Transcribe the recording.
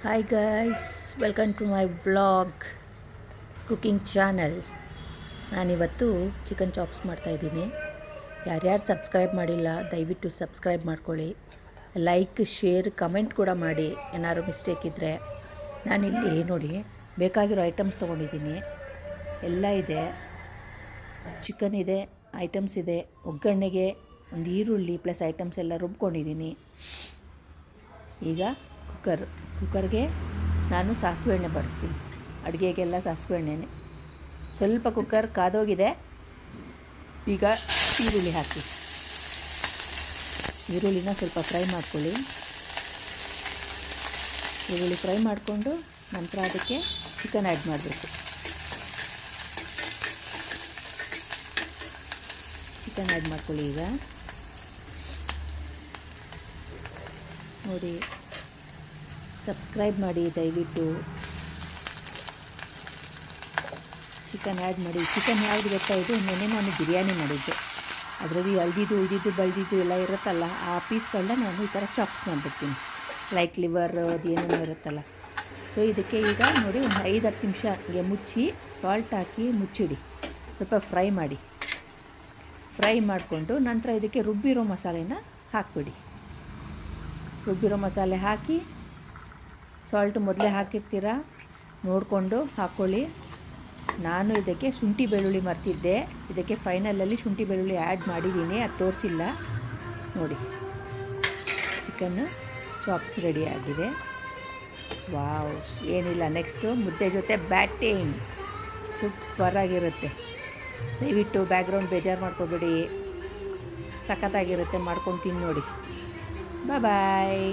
Hi guys, welcome to my vlog cooking channel. ನಾನಿವತ್ತು chicken chops ಮಾಡ್ತಾಯಿದ್ದೀನಿ. ಯಾರ್ಯಾರು subscribe ಮಾಡಿಲ್ಲ ದಯವಿಟ್ಟು ಸಬ್ಸ್ಕ್ರೈಬ್ ಮಾಡ್ಕೊಳ್ಳಿ. ಲೈಕ್, ಶೇರ್, ಕಮೆಂಟ್ ಕೂಡ ಮಾಡಿ ಏನಾದ್ರು ಮಿಸ್ಟೇಕ್ ಇದ್ದರೆ. ನಾನಿಲ್ಲಿ ನೋಡಿ ಬೇಕಾಗಿರೋ ಐಟಮ್ಸ್ ತೊಗೊಂಡಿದ್ದೀನಿ. ಎಲ್ಲ ಇದೆ, ಚಿಕನ್ ಇದೆ, ಐಟಮ್ಸ್ ಇದೆ, ಒಗ್ಗರಣೆಗೆ ಒಂದು ಈರುಳ್ಳಿ ಪ್ಲಸ್ ಐಟಮ್ಸ್ ಎಲ್ಲ ರುಬ್ಕೊಂಡಿದ್ದೀನಿ. ಈಗ ಕುಕ್ಕರ್ಗೆ ನಾನು ಸಾಸಿವೆ ಎಣ್ಣೆ ಬಳಸ್ತೀನಿ. ಅಡುಗೆಗೆಲ್ಲ ಸಾಸಿವೆ ಎಣ್ಣೆನೇ. ಸ್ವಲ್ಪ ಕುಕ್ಕರ್ ಕಾದೋಗಿದೆ. ಈಗ ಈರುಳ್ಳಿ ಹಾಕಿ, ಈರುಳ್ಳಿನ ಸ್ವಲ್ಪ ಫ್ರೈ ಮಾಡ್ಕೊಳ್ಳಿ. ಈರುಳ್ಳಿ ಫ್ರೈ ಮಾಡಿಕೊಂಡು ನಂತರ ಅದಕ್ಕೆ ಚಿಕನ್ ಆ್ಯಡ್ ಮಾಡಬೇಕು. ಚಿಕನ್ ಆ್ಯಡ್ ಮಾಡ್ಕೊಳ್ಳಿ. ಈಗ ನೋಡಿ, ಸಬ್ಸ್ಕ್ರೈಬ್ ಮಾಡಿ ದಯವಿಟ್ಟು. ಚಿಕನ್ ಆ್ಯಡ್ ಮಾಡಿ. ಚಿಕನ್ ಯಾವುದು ಗೊತ್ತಾಯಿತು, ನೆನ್ನೆ ನಾನು ಬಿರಿಯಾನಿ ಮಾಡಿದ್ದೆ. ಅದರಲ್ಲಿ ಉಳಿದಿದ್ದು ಬಳ್ದಿದ್ದು ಎಲ್ಲ ಇರುತ್ತಲ್ಲ, ಆ ಪೀಸ್ಗಳನ್ನ ನಾನು ಈ ಥರ ಚಾಪ್ಸ್ ಮಾಡಿಬಿಡ್ತೀನಿ. ಲೈಕ್ ಲಿವರ್ ಅದೇನೇನೋ ಇರುತ್ತಲ್ಲ. ಸೊ ಇದಕ್ಕೆ ಈಗ ನೋಡಿ ಒಂದು 5-10 ನಿಮಿಷ ಹಂಗೆ ಮುಚ್ಚಿ ಸಾಲ್ಟ್ ಹಾಕಿ ಮುಚ್ಚಿಡಿ. ಸ್ವಲ್ಪ ಫ್ರೈ ಮಾಡಿ. ಫ್ರೈ ಮಾಡಿಕೊಂಡು ನಂತರ ಇದಕ್ಕೆ ರುಬ್ಬಿರೋ ಮಸಾಲೆನ ಹಾಕಿಬಿಡಿ. ರುಬ್ಬಿರೋ ಮಸಾಲೆ ಹಾಕಿ, ಸಾಲ್ಟ್ ಮೊದಲೇ ಹಾಕಿರ್ತೀರ ನೋಡಿಕೊಂಡು ಹಾಕ್ಕೊಳ್ಳಿ. ನಾನು ಇದಕ್ಕೆ ಶುಂಠಿ ಬೆಳ್ಳುಳ್ಳಿ ಮರ್ತಿದ್ದೆ. ಇದಕ್ಕೆ ಫೈನಲಲ್ಲಿ ಶುಂಠಿ ಬೆಳ್ಳುಳ್ಳಿ ಆ್ಯಡ್ ಮಾಡಿದ್ದೀನಿ, ಅದು ತೋರಿಸಿಲ್ಲ. ನೋಡಿ, ಚಿಕನ್ನು ಚಾಪ್ಸ್ ರೆಡಿ ಆಗಿದೆ. ವಾವ್, ಏನಿಲ್ಲ, ನೆಕ್ಸ್ಟು ಮುದ್ದೆ ಜೊತೆ ಬ್ಯಾಟಿಂಗ್ ಸೂಪರಾಗಿರುತ್ತೆ. ದಯವಿಟ್ಟು ಬ್ಯಾಕ್ಗ್ರೌಂಡ್ ಬೇಜಾರು ಮಾಡ್ಕೋಬೇಡಿ, ಸಖತ್ತಾಗಿರುತ್ತೆ. ಮಾಡ್ಕೊಂಡು ತಿಂದು ನೋಡಿ. ಬಾಯ್.